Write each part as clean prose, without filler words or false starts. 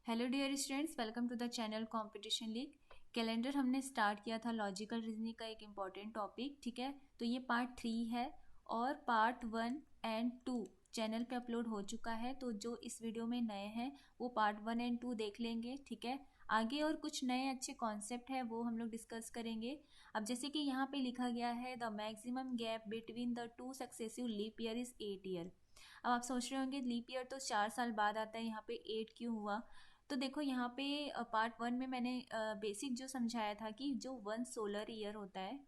Hello dear students, welcome to the channel competition league. Calendar हमने start किया था logical reasoning का एक इम्पॉर्टेंट टॉपिक, ठीक है। तो ये पार्ट 3 है और पार्ट 1 एंड 2 चैनल पे अपलोड हो चुका है। तो जो इस वीडियो में नए हैं वो पार्ट 1 एंड 2 देख लेंगे, ठीक है। आगे और कुछ नए अच्छे कॉन्सेप्ट है वो हम लोग डिस्कस करेंगे। अब जैसे कि यहाँ पे लिखा गया है the maximum gap between the two successive leap year is 8 year. अब आप सोच रहे होंगे लीप ईयर तो 4 साल बाद आता है, यहाँ पे 8 क्यों हुआ। तो देखो यहाँ पे पार्ट 1 में मैंने बेसिक जो समझाया था कि जो 1 सोलर ईयर होता है,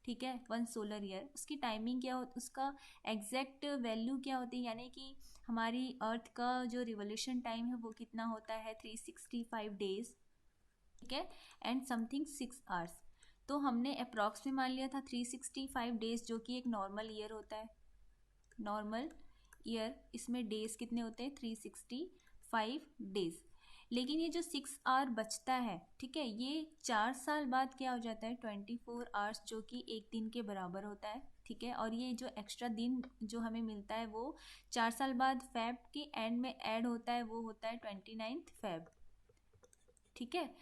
ठीक है, 1 सोलर ईयर उसकी टाइमिंग क्या हो, उसका एग्जैक्ट वैल्यू क्या होती है, यानी कि हमारी अर्थ का जो रिवोल्यूशन टाइम है वो कितना होता है 365 डेज, ठीक है, एंड समथिंग 6 आवर्स। तो हमने अप्रॉक्स में मान लिया था 365 डेज जो कि एक नॉर्मल ईयर होता है। नॉर्मल ईयर इसमें डेज कितने होते हैं 365 डेज। लेकिन ये जो 6 आवर बचता है, ठीक है, ये 4 साल बाद क्या हो जाता है 24 आवर्स, जो कि एक दिन के बराबर होता है, ठीक है। और ये जो एक्स्ट्रा दिन जो हमें मिलता है वो 4 साल बाद फेब के एंड में ऐड होता है, वो होता है 29 फेब, ठीक है।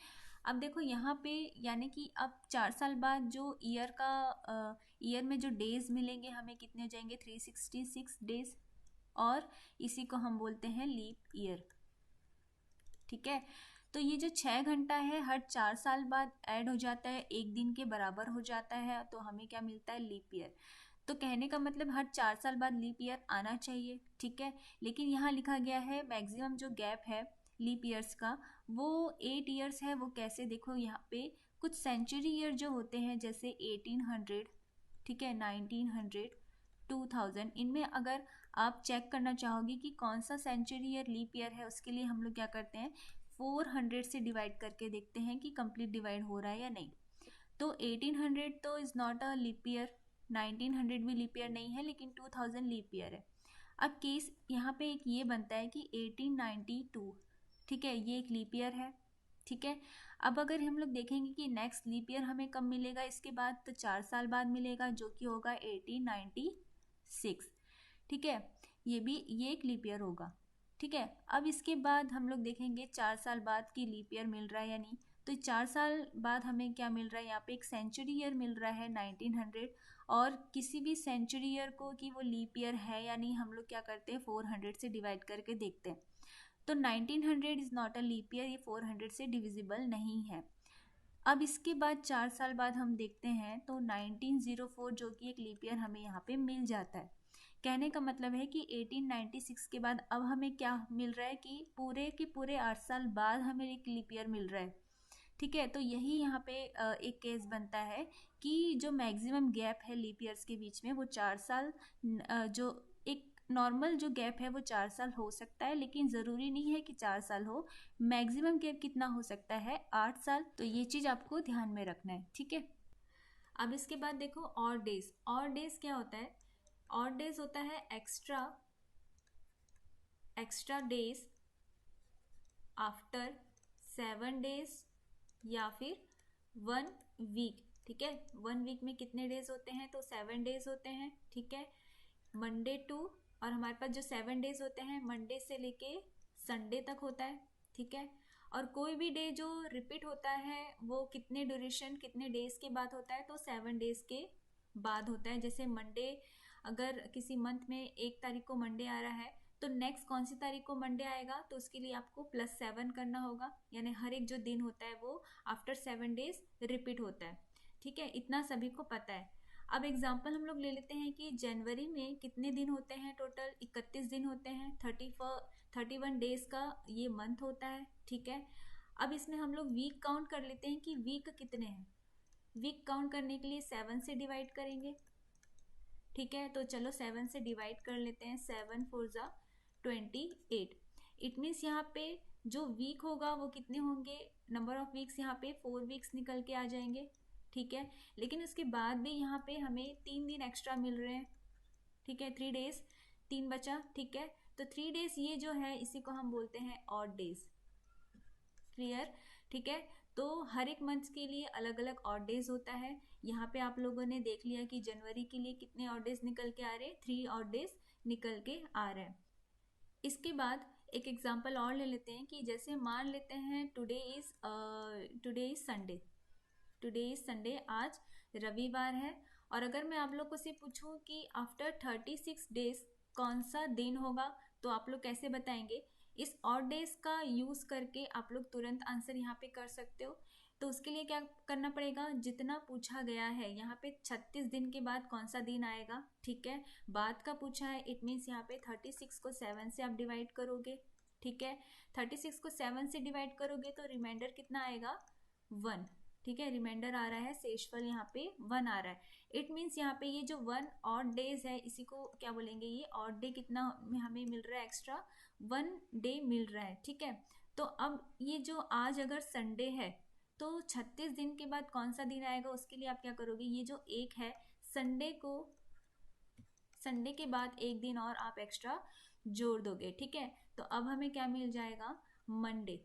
अब देखो यहाँ पे यानी कि अब 4 साल बाद जो ईयर में जो डेज मिलेंगे हमें कितने हो जाएंगे 366 डेज, और इसी को हम बोलते हैं लीप ईयर, ठीक है। तो ये जो 6 घंटा है हर 4 साल बाद ऐड हो जाता है, एक दिन के बराबर हो जाता है, तो हमें क्या मिलता है लीप ईयर। तो कहने का मतलब हर 4 साल बाद लीप ईयर आना चाहिए, ठीक है। लेकिन यहाँ लिखा गया है मैक्सिमम जो गैप है लीप ईयर्स का वो 8 ईयर्स है। वो कैसे, देखो यहाँ पे कुछ सेंचुरी ईयर जो होते हैं जैसे 1800, ठीक है, 1900, 2000, इनमें अगर आप चेक करना चाहोगे कि कौन सा सेंचुरी ईयर लीप ईयर है, उसके लिए हम लोग क्या करते हैं 400 से डिवाइड करके देखते हैं कि कंप्लीट डिवाइड हो रहा है या नहीं। तो 1800 तो is not a leap year, 1900 भी लीप ईयर नहीं है, लेकिन 2000 लीप ईयर है। अब केस यहाँ पे एक ये बनता है कि 1892, ठीक है, ये एक लीप ईयर है, ठीक है। अब अगर हम लोग देखेंगे कि नेक्स्ट लीप ईयर हमें कब मिलेगा इसके बाद, तो 4 साल बाद मिलेगा जो कि होगा 1896, ठीक है। ये एक लीप ईयर होगा, ठीक है। अब इसके बाद हम लोग देखेंगे 4 साल बाद की लीप ईयर मिल रहा है या नहीं। तो 4 साल बाद हमें क्या मिल रहा है, यहाँ पे एक सेंचुरी ईयर मिल रहा है 1900, और किसी भी सेंचुरी ईयर को कि वो लीप ईयर है या नहीं हम लोग क्या करते हैं 400 से डिवाइड करके देखते हैं। तो 1900 is not a leap year, ये 400 से डिविजिबल नहीं है। अब इसके बाद 4 साल बाद हम देखते हैं तो 1904 जो कि एक लीप ईयर हमें यहाँ पे मिल जाता है। कहने का मतलब है कि 1896 के बाद अब हमें क्या मिल रहा है कि पूरे के पूरे 8 साल बाद हमें एक लीप ईयर मिल रहा है, ठीक है। तो यही यहाँ पे एक केस बनता है कि जो मैक्सिमम गैप है लीप ईयर्स के बीच में वो 4 साल, जो एक नॉर्मल जो गैप है वो 4 साल हो सकता है, लेकिन ज़रूरी नहीं है कि 4 साल हो। मैक्सिमम गैप कितना हो सकता है 8 साल। तो ये चीज़ आपको ध्यान में रखना है, ठीक है। अब इसके बाद देखो और डेज। और डेज क्या होता है, और डेज होता है एक्स्ट्रा डेज आफ्टर 7 डेज या फिर 1 वीक, ठीक है। 1 वीक में कितने डेज होते हैं, तो 7 डेज होते हैं, ठीक है। मंडे टू, और हमारे पास जो 7 डेज होते हैं मंडे से लेके संडे तक होता है, ठीक है। और कोई भी डे जो रिपीट होता है वो कितने ड्यूरेशन कितने डेज के बाद होता है, तो 7 डेज के बाद होता है। जैसे मंडे, अगर किसी मंथ में 1 तारीख को मंडे आ रहा है तो नेक्स्ट कौन सी तारीख को मंडे आएगा, तो उसके लिए आपको +7 करना होगा, यानी हर एक जो दिन होता है वो आफ्टर 7 डेज रिपीट होता है, ठीक है। इतना सभी को पता है। अब एग्जाम्पल हम लोग ले लेते हैं कि जनवरी में कितने दिन होते हैं, टोटल 31 दिन होते हैं, 31 डेज का ये मंथ होता है, ठीक है। अब इसमें हम लोग वीक काउंट कर लेते हैं कि वीक कितने हैं। वीक काउंट करने के लिए 7 से डिवाइड करेंगे, ठीक है। तो चलो 7 से डिवाइड कर लेते हैं, 7 4 ज़ा 28। इट मीन्स यहाँ पे जो वीक होगा वो कितने होंगे, नंबर ऑफ वीक्स यहाँ पे 4 वीक्स निकल के आ जाएंगे, ठीक है। लेकिन उसके बाद भी यहाँ पे हमें 3 दिन एक्स्ट्रा मिल रहे हैं, ठीक है, 3 डेज, 3 बचा, ठीक है। तो 3 डेज ये जो है इसी को हम बोलते हैं ऑड डेज, क्लियर, ठीक है। तो हर एक मंथ के लिए अलग अलग ऑड डेज होता है। यहाँ पे आप लोगों ने देख लिया कि जनवरी के लिए कितने ऑड डेज निकल के आ रहे हैं, 3 ऑड डेज निकल के आ रहे हैं। इसके बाद एक एग्जांपल और ले लेते हैं कि जैसे मान लेते हैं टुडे इज संडे, आज रविवार है। और अगर मैं आप लोग को से पूछूं कि आफ्टर 36 डेज कौन सा दिन होगा, तो आप लोग कैसे बताएंगे? इस ऑड डेज का यूज करके आप लोग तुरंत आंसर यहाँ पे कर सकते हो। तो उसके लिए क्या करना पड़ेगा, जितना पूछा गया है यहाँ पे 36 दिन के बाद कौन सा दिन आएगा, ठीक है, बाद का पूछा है, इट मीन्स यहाँ पे 36 को 7 से आप डिवाइड करोगे, ठीक है। 36 को 7 से डिवाइड करोगे तो रिमाइंडर कितना आएगा, 1, ठीक है। रिमाइंडर आ रहा है, शेषफल यहाँ पे 1 आ रहा है। इट मीन्स यहाँ पे ये जो 1 ऑड डेज है, इसी को क्या बोलेंगे, ये ऑड डे कितना हमें मिल रहा है, एक्स्ट्रा 1 डे मिल रहा है, ठीक है। तो अब ये जो आज अगर संडे है तो 36 दिन के बाद कौन सा दिन आएगा, उसके लिए आप क्या करोगे, ये जो एक है संडे के बाद एक दिन और आप एक्स्ट्रा जोड़ दोगे, ठीक है। तो अब हमें क्या मिल जाएगा, मंडे,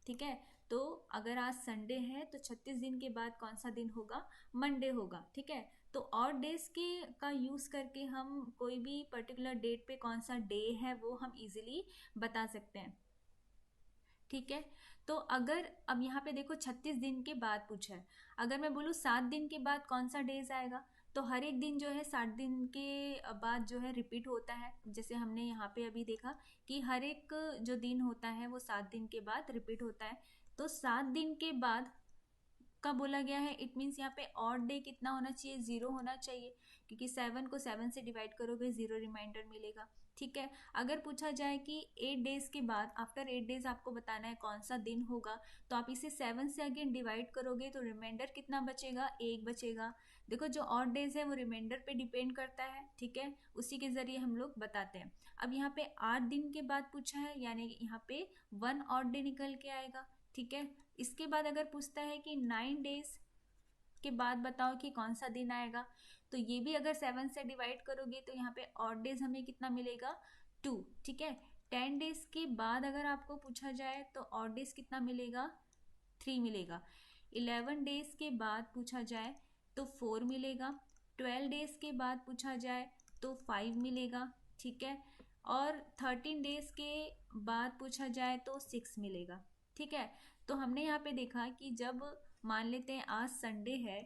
ठीक है। तो अगर आज संडे है तो 36 दिन के बाद कौन सा दिन होगा, मंडे होगा, ठीक है। तो और डेज के का यूज करके हम कोई भी पर्टिकुलर डेट पे कौन सा डे है वो हम इजीली बता सकते हैं, ठीक है। तो अगर अब यहाँ पे देखो 36 दिन के बाद पूछा है, अगर मैं बोलूँ 7 दिन के बाद कौन सा डेज आएगा, तो हर एक दिन जो है 60 दिन के बाद जो है रिपीट होता है। जैसे हमने यहाँ पे अभी देखा कि हर एक जो दिन होता है वो 7 दिन के बाद रिपीट होता है। तो 7 दिन के बाद का बोला गया है, इट मीन्स यहाँ पे ऑड डे कितना होना चाहिए, 0 होना चाहिए, क्योंकि 7 को 7 से डिवाइड करोगे 0 रिमाइंडर मिलेगा, ठीक है। अगर पूछा जाए कि 8 डेज के बाद, आफ्टर 8 डेज आपको बताना है कौन सा दिन होगा, तो आप इसे 7 से अगेन डिवाइड करोगे तो रिमाइंडर कितना बचेगा, 1 बचेगा। देखो जो ऑड डेज है वो रिमाइंडर पे डिपेंड करता है, ठीक है, उसी के जरिए हम लोग बताते हैं। अब यहाँ पे 8 दिन के बाद पूछा है, यानी यहाँ पे 1 ऑड डे निकल के आएगा, ठीक है। इसके बाद अगर पूछता है कि 9 डेज के बाद बताओ कि कौन सा दिन आएगा, तो ये भी अगर 7 से डिवाइड करोगे तो यहाँ पे ऑड डेज हमें कितना मिलेगा, 2, ठीक है। 10 डेज के बाद अगर आपको पूछा जाए तो ऑड डेज कितना मिलेगा, 3 मिलेगा। 11 डेज के बाद पूछा जाए तो 4 मिलेगा। 12 डेज के बाद पूछा जाए तो 5 मिलेगा, ठीक है। और 13 डेज के बाद पूछा जाए तो 6 मिलेगा, ठीक है। तो हमने यहाँ पे देखा कि जब मान लेते हैं आज संडे है,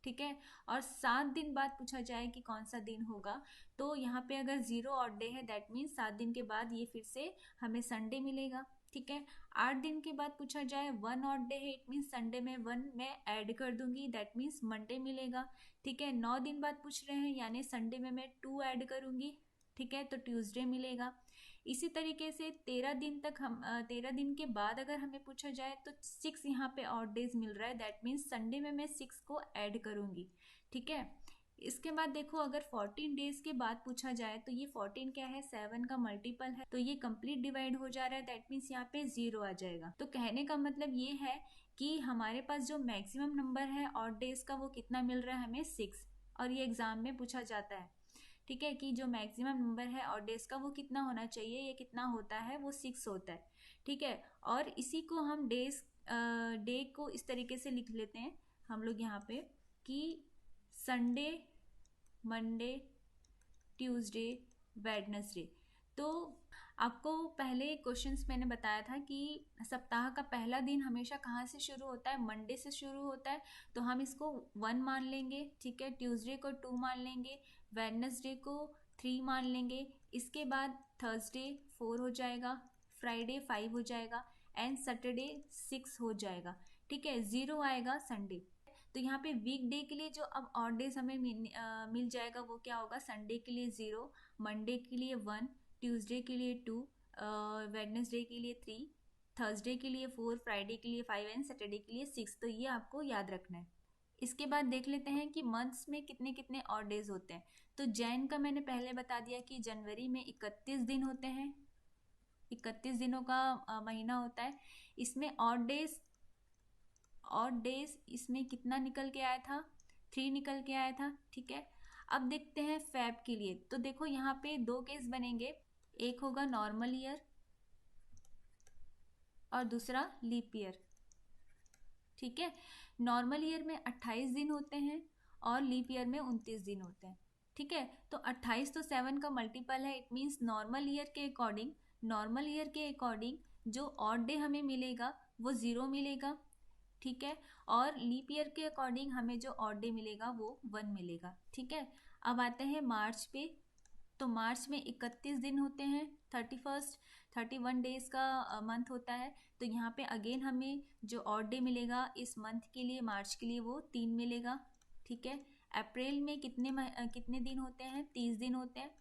ठीक है, और 7 दिन बाद पूछा जाए कि कौन सा दिन होगा, तो यहाँ पे अगर 0 ऑड डे है दैट मीन्स 7 दिन के बाद ये फिर से हमें संडे मिलेगा, ठीक है। 8 दिन के बाद पूछा जाए 1 ऑड डे है, इट मीन्स संडे में 1 मैं ऐड कर दूंगी, दैट मीन्स मंडे मिलेगा, ठीक है। 9 दिन बाद पूछ रहे हैं यानी संडे में मैं 2 ऐड करूंगी, ठीक है, तो ट्यूसडे मिलेगा। इसी तरीके से 13 दिन के बाद अगर हमें पूछा जाए तो 6 यहाँ पे ऑड डेज मिल रहा है, दैट मीन्स संडे में मैं 6 को ऐड करूंगी, ठीक है। इसके बाद देखो अगर 14 डेज के बाद पूछा जाए तो ये 14 क्या है, 7 का मल्टीपल है, तो ये कंप्लीट डिवाइड हो जा रहा है, दैट मीन्स यहाँ पे 0 आ जाएगा। तो कहने का मतलब ये है कि हमारे पास जो मैक्सिमम नंबर है ऑड डेज का वो कितना मिल रहा है हमें, 6, और ये एग्जाम में पूछा जाता है, ठीक है, कि जो मैक्सिमम नंबर है ऑड डेज का वो कितना होना चाहिए, ये कितना होता है, वो 6 होता है, ठीक है। और इसी को हम डे को इस तरीके से लिख लेते हैं हम लोग यहाँ पे कि संडे, मंडे, ट्यूसडे, वेडनेसडे। तो आपको पहले क्वेश्चंस मैंने बताया था कि सप्ताह का पहला दिन हमेशा कहाँ से शुरू होता है, मंडे से शुरू होता है, तो हम इसको 1 मान लेंगे, ठीक है। ट्यूसडे को 2 मान लेंगे, वेडनेसडे को 3 मान लेंगे, इसके बाद थर्सडे 4 हो जाएगा, फ्राइडे 5 हो जाएगा, एंड सैटरडे 6 हो जाएगा, ठीक है। 0 आएगा संडे। तो यहाँ पे वीक डे के लिए जो अब ऑड डेज हमें मिल जाएगा वो क्या होगा, संडे के लिए 0, मंडे के लिए 1, ट्यूसडे के लिए 2, वेडनेसडे के लिए 3, थर्सडे के लिए 4, फ्राइडे के लिए 5 एंड सैटरडे के लिए 6। तो ये आपको याद रखना है। इसके बाद देख लेते हैं कि मंथ्स में कितने कितने ऑड डेज होते हैं। तो जैन का मैंने पहले बता दिया कि जनवरी में 31 दिन होते हैं, 31 दिनों का महीना होता है। इसमें ऑड डेज इसमें कितना निकल के आया था, 3 निकल के आया था, ठीक है। अब देखते हैं फेब के लिए। तो देखो यहाँ पे 2 केस बनेंगे, एक होगा नॉर्मल ईयर और दूसरा लीप ईयर, ठीक है। नॉर्मल ईयर में 28 दिन होते हैं और लीप ईयर में 29 दिन होते हैं, ठीक है। तो 28 तो 7 का मल्टीपल है, इट मीन्स नॉर्मल ईयर के अकॉर्डिंग नॉर्मल ईयर के अकॉर्डिंग जो ऑड डे हमें मिलेगा वो 0 मिलेगा, ठीक है, और लीप ईयर के अकॉर्डिंग हमें जो ऑड डे मिलेगा वो 1 मिलेगा, ठीक है। अब आते हैं मार्च पे। तो मार्च में 31 दिन होते हैं, 31 डेज का मंथ होता है। तो यहाँ पे अगेन हमें जो ऑड डे मिलेगा इस मंथ के लिए, मार्च के लिए, वो 3 मिलेगा, ठीक है। अप्रैल में कितने दिन होते हैं? 30 दिन होते हैं,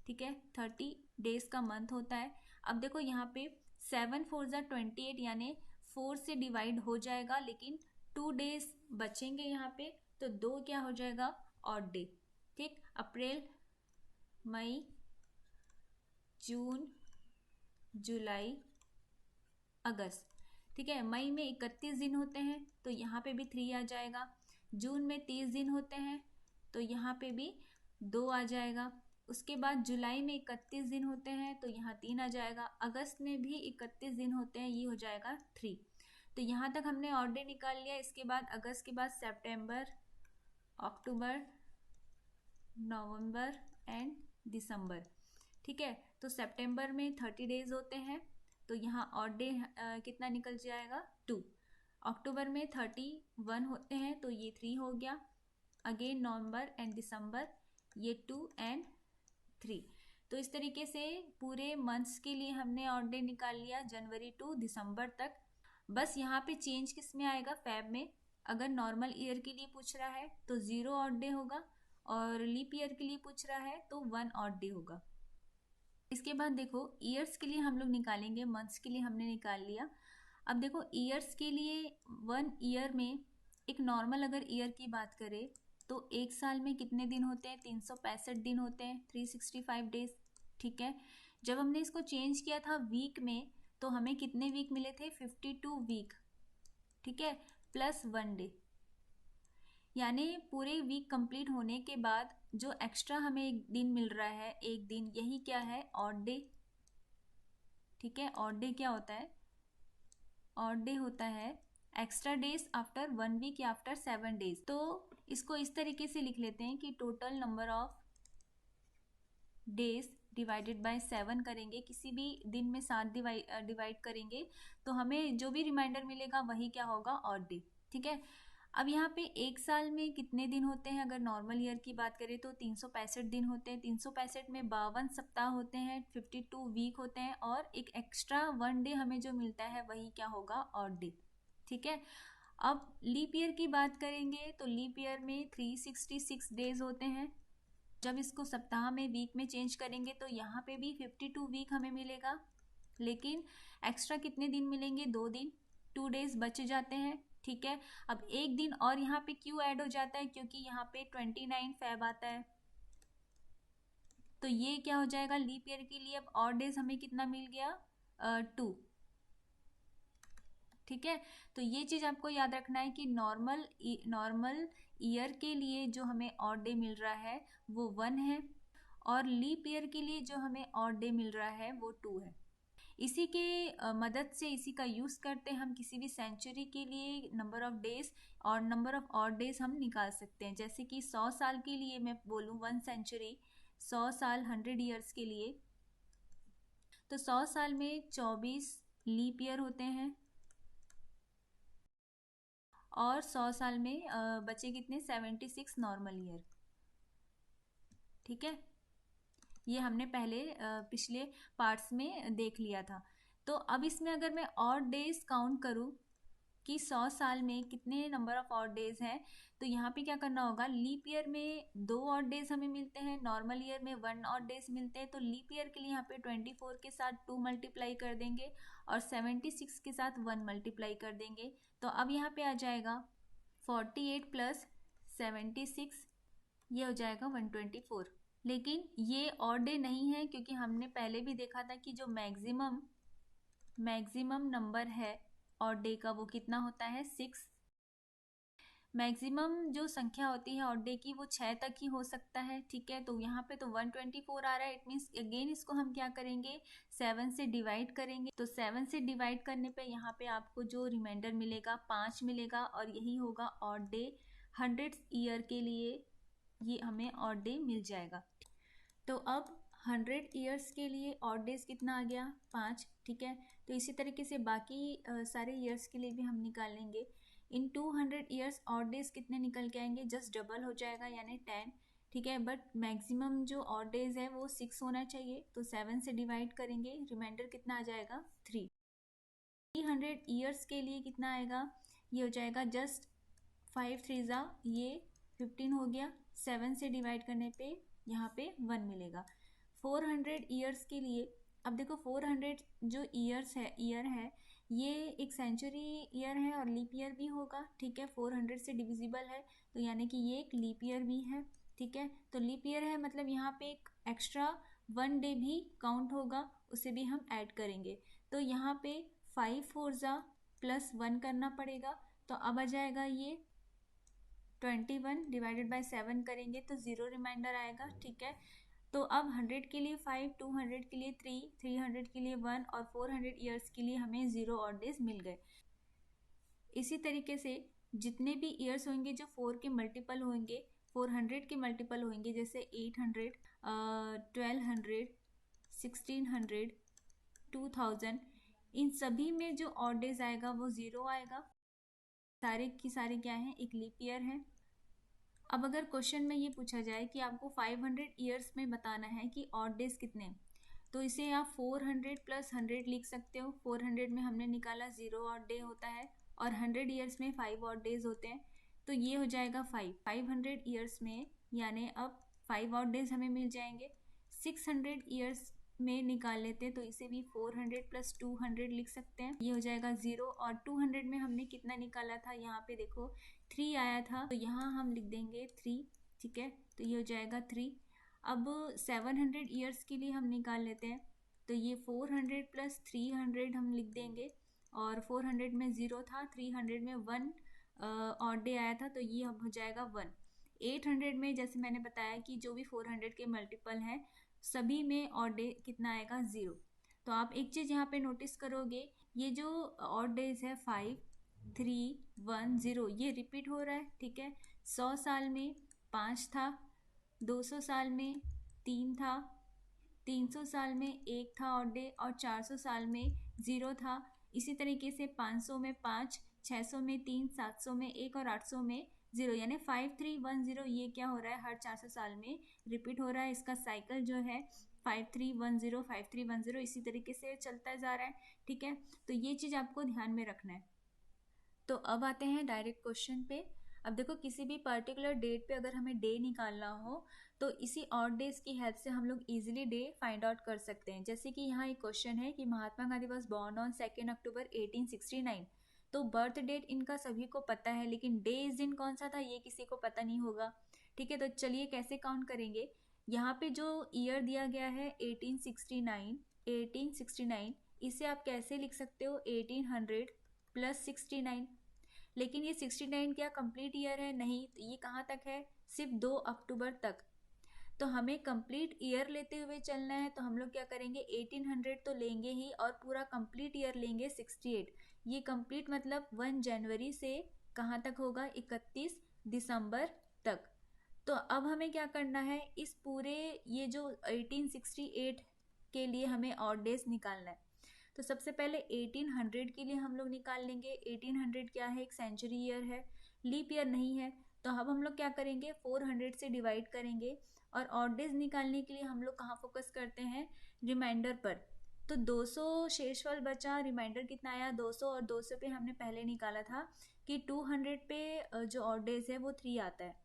ठीक है। 30 डेज का मंथ होता है। अब देखो यहाँ पे 7 4 ज़ा 28 यानी 4 से डिवाइड हो जाएगा, लेकिन 2 डेज बचेंगे यहाँ पे, तो 2 क्या हो जाएगा? ऑड डे, ठीक। अप्रैल, मई, जून, जुलाई, अगस्त, ठीक है। मई में 31 दिन होते हैं तो यहाँ पे भी 3 आ जाएगा। जून में 30 दिन होते हैं तो यहाँ पे भी 2 आ जाएगा। उसके बाद जुलाई में 31 दिन होते हैं तो यहाँ 3 आ जाएगा। अगस्त में भी 31 दिन होते हैं, ये हो जाएगा 3। तो यहाँ तक हमने ऑड डे निकाल लिया। इसके बाद अगस्त के बाद सितंबर, अक्टूबर, नवंबर एंड दिसंबर, ठीक है। तो सितंबर में 30 डेज होते हैं तो यहाँ ऑड डे कितना निकल जाएगा? 2। अक्टूबर में 31 होते हैं तो ये 3 हो गया। अगेन नवंबर एंड दिसंबर, ये 2 एंड 3। तो इस तरीके से पूरे मंथ्स के लिए हमने ऑड डे निकाल लिया, जनवरी टू दिसंबर तक। बस यहाँ पे चेंज किस में आएगा? फैब में। अगर नॉर्मल ईयर के लिए पूछ रहा है तो 0 ऑड डे होगा, और लीप ईयर के लिए पूछ रहा है तो 1 ऑड डे होगा। इसके बाद देखो ईयर्स के लिए हम लोग निकालेंगे, मंथ्स के लिए हमने निकाल लिया। अब देखो ईयर्स के लिए 1 ईयर में, एक नॉर्मल अगर ईयर की बात करें तो एक साल में कितने दिन होते हैं? 365 दिन होते हैं, 365 डेज, ठीक है। जब हमने इसको चेंज किया था वीक में तो हमें कितने वीक मिले थे? 52 वीक, ठीक है, प्लस 1 डे। यानी पूरे वीक कंप्लीट होने के बाद जो एक्स्ट्रा हमें एक दिन मिल रहा है, एक दिन, यही क्या है? ऑड डे, ठीक है। ऑड डे क्या होता है? ऑड डे होता है एक्स्ट्रा डेज आफ्टर 1 वीक या आफ्टर 7 डेज। तो इसको इस तरीके से लिख लेते हैं कि total number of days divided by 7 करेंगे, किसी भी दिन में 7 डिवाइड करेंगे तो हमें जो भी रिमाइंडर मिलेगा वही क्या होगा? ऑड डे, ठीक है। अब यहाँ पे एक साल में कितने दिन होते हैं? अगर नॉर्मल ईयर की बात करें तो 365 दिन होते हैं। 365 में 52 सप्ताह होते हैं, 52 वीक होते हैं, और एक एक्स्ट्रा 1 डे हमें जो मिलता है वही क्या होगा? ऑड डे, ठीक है। अब लीप ईयर की बात करेंगे तो लीप ईयर में 366 डेज होते हैं। जब इसको सप्ताह में, वीक में चेंज करेंगे तो यहाँ पे भी 52 वीक हमें मिलेगा, लेकिन एक्स्ट्रा कितने दिन मिलेंगे? 2 दिन, 2 डेज बच जाते हैं, ठीक है। अब एक दिन और यहाँ पे क्यों ऐड हो जाता है? क्योंकि यहाँ पे 29 फेब आता है, तो ये क्या हो जाएगा? लीप ईयर के लिए अब और डेज हमें कितना मिल गया? 2, ठीक है। तो ये चीज आपको याद रखना है कि नॉर्मल ईयर के लिए जो हमें ऑड डे मिल रहा है वो 1 है, और लीप ईयर के लिए जो हमें ऑड डे मिल रहा है वो 2 है। इसी के मदद से, इसी का यूज़ करते हम किसी भी सेंचुरी के लिए नंबर ऑफ डेज और नंबर ऑफ ऑड डेज हम निकाल सकते हैं। जैसे कि 100 साल के लिए मैं बोलूँ 1 सेंचुरी, 100 साल 100 ईयर्स के लिए, तो 100 साल में 24 लीप ईयर होते हैं, और 100 साल में बचे कितने? 76 नॉर्मल ईयर, ठीक है। ये हमने पहले पिछले पार्ट्स में देख लिया था। तो अब इसमें अगर मैं ऑड डेज काउंट करूँ कि 100 साल में कितने नंबर ऑफ ऑड डेज हैं, तो यहाँ पे क्या करना होगा? लीप ईयर में 2 ऑड डेज हमें मिलते हैं, नॉर्मल ईयर में 1 ऑड डेज मिलते हैं। तो लीप ईयर के लिए यहाँ पे 24 के साथ 2 मल्टीप्लाई कर देंगे और 76 के साथ 1 मल्टीप्लाई कर देंगे। तो अब यहाँ पे आ जाएगा 48 प्लस 76, ये हो जाएगा 124। लेकिन ये ऑड डे नहीं है, क्योंकि हमने पहले भी देखा था कि जो मैक्सिमम नंबर है ऑड डे का वो कितना होता है? 6। मैक्सिमम जो संख्या होती है ऑड डे की वो 6 तक ही हो सकता है, ठीक है। तो यहाँ पे तो 124 आ रहा है, इट मीन्स अगेन इसको हम क्या करेंगे? 7 से डिवाइड करेंगे। तो 7 से डिवाइड करने पे यहाँ पे आपको जो रिमाइंडर मिलेगा 5 मिलेगा, और यही होगा ऑड डे। 100 ईयर के लिए ये हमें ऑड डे मिल जाएगा। तो अब 100 ईयर्स के लिए ऑड डेज कितना आ गया 5, ठीक है। तो इसी तरीके से बाकी सारे ईयर्स के लिए भी हम निकालेंगे। इन 200 ईयर्स ऑड डेज कितने निकल के आएंगे, जस्ट डबल हो जाएगा यानी 10, ठीक है। बट मैक्सिमम जो ऑड डेज है वो 6 होना चाहिए, तो 7 से डिवाइड करेंगे, रिमाइंडर कितना आ जाएगा 3। 300 ईयर्स के लिए कितना आएगा, ये हो जाएगा जस्ट 5 3 ज़ा ये 15 हो गया, 7 से डिवाइड करने पे यहाँ पे 1 मिलेगा। 400 ईयर्स के लिए, अब देखो 400 जो ईयर है ये एक सेंचुरी ईयर है और लीप ईयर भी होगा, ठीक है। 400 से डिविजिबल है तो यानी कि ये एक लीप ईयर भी है, ठीक है। तो लीप ईयर है मतलब यहाँ पे एक एक्स्ट्रा 1 डे भी काउंट होगा, उसे भी हम ऐड करेंगे। तो यहाँ पे 5 4 ज़ा प्लस 1 करना पड़ेगा, तो अब आ जाएगा ये 21 डिवाइडेड बाय 7 करेंगे तो 0 रिमाइंडर आएगा, ठीक है। तो अब 100 के लिए 5, 200 के लिए 3, 300 के लिए 1 और 400 ईयर्स के लिए हमें 0 ऑड डेज मिल गए। इसी तरीके से जितने भी ईयर्स होंगे जो 4 के मल्टीपल होंगे, 400 के मल्टीपल होंगे, जैसे 800, 1200, 1600, 2000, इन सभी में जो ऑड डेज आएगा वो 0 आएगा। सारे की सारे क्या हैं, एक लीप ईयर है। अब अगर क्वेश्चन में ये पूछा जाए कि आपको 500 ईयर्स में बताना है कि ऑड डेज कितने, तो इसे आप 400 प्लस 100 लिख सकते हो। 400 में हमने निकाला 0 ऑड डे होता है और 100 ईयर्स में 5 ऑड डेज होते हैं, तो ये हो जाएगा 500 ईयर्स में, यानी अब 5 ऑड डेज हमें मिल जाएंगे। 600 ईयर्स में निकाल लेते हैं तो इसे भी 400 प्लस 200 लिख सकते हैं, ये हो जाएगा 0। और 200 में हमने कितना निकाला था, यहाँ पे देखो 3 आया था, तो यहाँ हम लिख देंगे 3, ठीक है। तो ये हो जाएगा 3। अब 700 ईयर्स के लिए हम निकाल लेते हैं, तो ये 400 प्लस 300 हम लिख देंगे, और 400 में 0 था, 300 में 1 ऑड डे आया था, तो ये अब हो जाएगा 1। 800 में जैसे मैंने बताया कि जो भी 400 के मल्टीपल हैं सभी में ऑड डे कितना आएगा 0। तो आप एक चीज़ यहाँ पे नोटिस करोगे, ये जो ऑड डेज है 5 3 1 0 ये रिपीट हो रहा है, ठीक है। 100 साल में 5 था, 200 साल में 3 था, 300 साल में 1 था ऑड डे, और 400 साल में 0 था। इसी तरीके से 500 में 5, 600 में 3, 700 में 1 और 800 में 0, यानी 5 3 1 0 ये क्या हो रहा है, हर 400 साल में रिपीट हो रहा है। इसका साइकिल जो है 5 3 1 0 5 3 1 0 इसी तरीके से चलता जा रहा है, ठीक है। तो ये चीज़ आपको ध्यान में रखना है। तो अब आते हैं डायरेक्ट क्वेश्चन पे। अब देखो किसी भी पर्टिकुलर डेट पे अगर हमें डे निकालना हो तो इसी ऑड डेज की हेल्प से हम लोग इजीली डे फाइंड आउट कर सकते हैं। जैसे कि यहाँ एक क्वेश्चन है कि Mahatma Gandhi was born on 2 अक्टूबर 1869। तो बर्थ डेट इनका सभी को पता है, लेकिन डे इस दिन कौन सा था ये किसी को पता नहीं होगा, ठीक है। तो चलिए कैसे काउंट करेंगे। यहाँ पे जो ईयर दिया गया है 1869, इसे आप कैसे लिख सकते हो 1800 प्लस 69। लेकिन ये 69 क्या कंप्लीट ईयर है, नहीं, तो ये कहाँ तक है, सिर्फ 2 अक्टूबर तक। तो हमें कंप्लीट ईयर लेते हुए चलना है, तो हम लोग क्या करेंगे 1800 तो लेंगे ही और पूरा कंप्लीट ईयर लेंगे 68। ये कंप्लीट मतलब 1 जनवरी से कहाँ तक होगा 31 दिसंबर तक। तो अब हमें क्या करना है, इस पूरे ये जो 1868 के लिए हमें ऑड डेज निकालना है। तो सबसे पहले 1800 के लिए हम लोग निकाल लेंगे। 1800 क्या है, एक सेंचुरी ईयर है, लीप ईयर नहीं है। तो अब हम लोग क्या करेंगे 400 से डिवाइड करेंगे, और ऑड डेज निकालने के लिए हम लोग कहाँ फोकस करते हैं, रिमाइंडर पर। तो 200 शेषफल बचा, रिमाइंडर कितना आया 200, और 200 पे हमने पहले निकाला था कि 200 पे जो ऑड डेज है वो 3 आता है।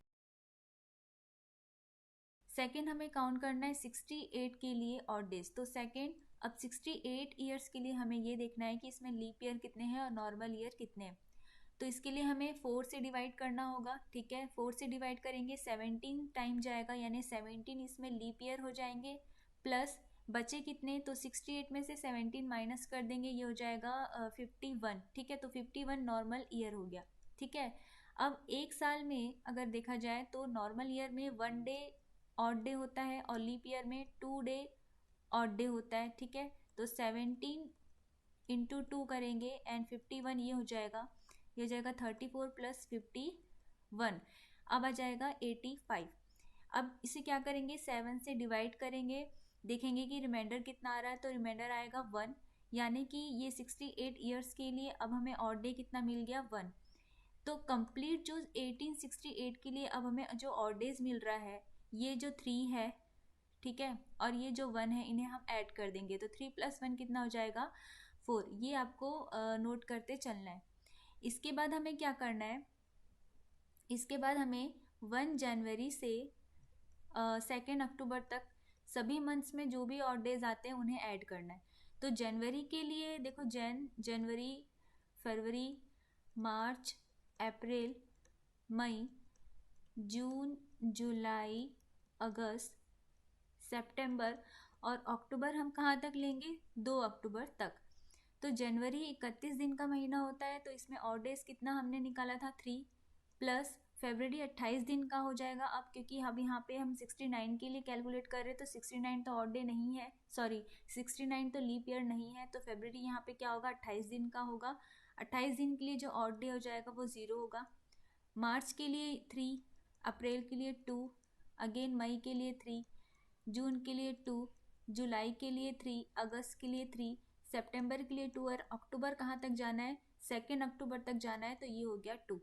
सेकेंड हमें काउंट करना है 68 के लिए ऑड डेज। तो सेकेंड, अब 68 ईयर्स के लिए हमें ये देखना है कि इसमें लीप ईयर कितने हैं और नॉर्मल ईयर कितने हैं। तो इसके लिए हमें 4 से डिवाइड करना होगा, ठीक है। 4 से डिवाइड करेंगे 17 टाइम जाएगा, यानी 17 इसमें लीप ईयर हो जाएंगे, प्लस बचे कितने, तो 68 में से 17 माइनस कर देंगे, ये हो जाएगा 51, ठीक है। तो 51 नॉर्मल ईयर हो गया, ठीक है। अब एक साल में अगर देखा जाए तो नॉर्मल ईयर में 1 डे ऑड डे होता है और लीप ईयर में 2 डे ऑड डे होता है, ठीक है। तो 17 इंटू 2 करेंगे एंड 51 ये हो जाएगा, ये हो जाएगा 34 प्लस 51, अब आ जाएगा 85। अब इसे क्या करेंगे 7 से डिवाइड करेंगे, देखेंगे कि रिमाइंडर कितना आ रहा है, तो रिमाइंडर आएगा 1, यानी कि ये 68 ईयर्स के लिए अब हमें ऑड डे कितना मिल गया 1। तो कंप्लीट जो 1868 के लिए अब हमें जो ऑड डेज मिल रहा है ये जो 3 है, ठीक है, और ये जो 1 है इन्हें हम ऐड कर देंगे, तो 3 + 1 कितना हो जाएगा 4। ये आपको नोट करते चलना है। इसके बाद हमें क्या करना है, इसके बाद हमें 1 जनवरी से 2 अक्टूबर तक सभी मंथ्स में जो भी ऑड डेज आते हैं उन्हें ऐड करना है। तो जनवरी के लिए देखो जनवरी, फरवरी, मार्च, अप्रैल, मई, जून, जुलाई, अगस्त, सितंबर और अक्टूबर हम कहाँ तक लेंगे 2 अक्टूबर तक। तो जनवरी 31 दिन का महीना होता है, तो इसमें ऑड डेज कितना हमने निकाला था 3, प्लस फरवरी 28 दिन का हो जाएगा अब, क्योंकि अब यहाँ पे हम 69 के लिए कैलकुलेट कर रहे हैं, तो 69 तो ऑड डे नहीं है, सॉरी 69 तो लीप ईयर नहीं है, तो फरवरी यहाँ पे क्या होगा 28 दिन का होगा। 28 दिन के लिए जो ऑड डे हो जाएगा वो 0 होगा। मार्च के लिए 3, अप्रैल के लिए 2, अगेन मई के लिए 3, जून के लिए 2, जुलाई के लिए 3, अगस्त के लिए 3, सितंबर के लिए 2 और अक्टूबर कहाँ तक जाना है 2 अक्टूबर तक जाना है, तो ये हो गया 2।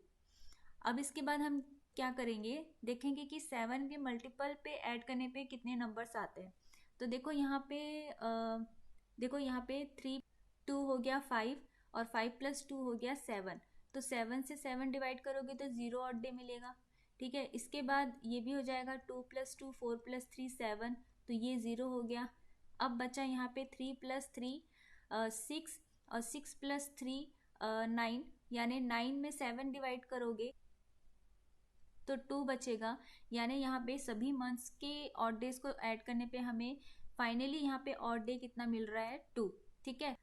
अब इसके बाद हम क्या करेंगे, देखेंगे कि 7 के मल्टीपल पे ऐड करने पे कितने नंबर्स आते हैं। तो देखो यहाँ पे देखो यहाँ पे 3 2 हो गया 5 और 5 + 2 हो गया 7, तो 7 से 7 डिवाइड करोगे तो 0 ऑड डे मिलेगा, ठीक है। इसके बाद ये भी हो जाएगा 2 + 2 4 + 3 7, तो ये 0 हो गया। अब बचा यहाँ पे 3 + 3 6 और 6 + 3 9, यानी 9 में 7 डिवाइड करोगे तो 2 बचेगा, यानी यहाँ पे सभी मंथ्स के ऑड डेज को ऐड करने पे हमें फाइनली यहाँ पे ऑड डे कितना मिल रहा है 2, ठीक है।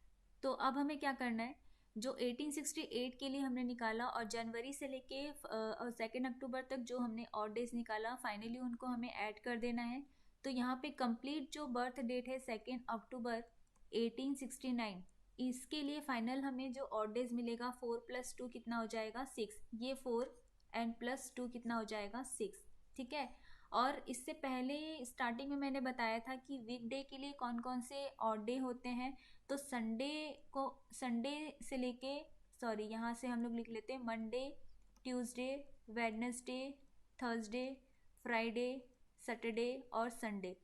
तो अब हमें क्या करना है, जो 1868 के लिए हमने निकाला और जनवरी से लेके 2 अक्टूबर तक जो हमने ऑड डेज निकाला, फाइनली उनको हमें ऐड कर देना है। तो यहाँ पे कंप्लीट जो बर्थ डेट है 2 अक्टूबर 1869, इसके लिए फाइनल हमें जो ऑड डेज मिलेगा 4 + 2 कितना हो जाएगा 6, ये 4 एंड +2 कितना हो जाएगा 6, ठीक है। और इससे पहले स्टार्टिंग में मैंने बताया था कि वीकडे के लिए कौन कौन से ऑड डे होते हैं, तो संडे से लेके, सॉरी यहाँ से हम लोग लिख लेते हैं Monday, Tuesday, Wednesday, Thursday, Friday, Saturday और संडे।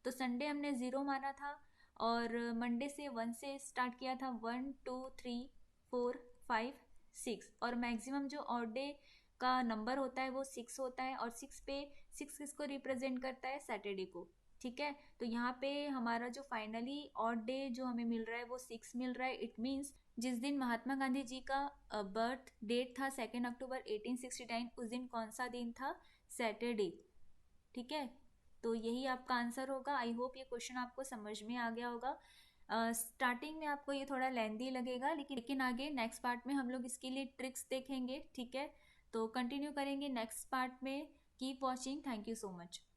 तो संडे हमने 0 माना था और मंडे से 1 से स्टार्ट किया था, 1 2 3 4 5 6, और मैक्सिमम जो ऑड डे का नंबर होता है वो 6 होता है, और 6 पे 6 किसको रिप्रेजेंट करता है सैटरडे को, ठीक है। तो यहाँ पे हमारा जो फाइनली ऑड डे जो हमें मिल रहा है वो 6 मिल रहा है। इट मीन्स जिस दिन महात्मा गांधी जी का बर्थ डेट था 2 अक्टूबर 1869, उस दिन कौन सा दिन था, सैटरडे, ठीक है। तो यही आपका आंसर होगा। आई होप ये क्वेश्चन आपको समझ में आ गया होगा। स्टार्टिंग में आपको ये थोड़ा लेंदी लगेगा, लेकिन आगे नेक्स्ट पार्ट में हम लोग इसके लिए ट्रिक्स देखेंगे, ठीक है। तो कंटिन्यू करेंगे नेक्स्ट पार्ट में। Keep watching, thank you so much.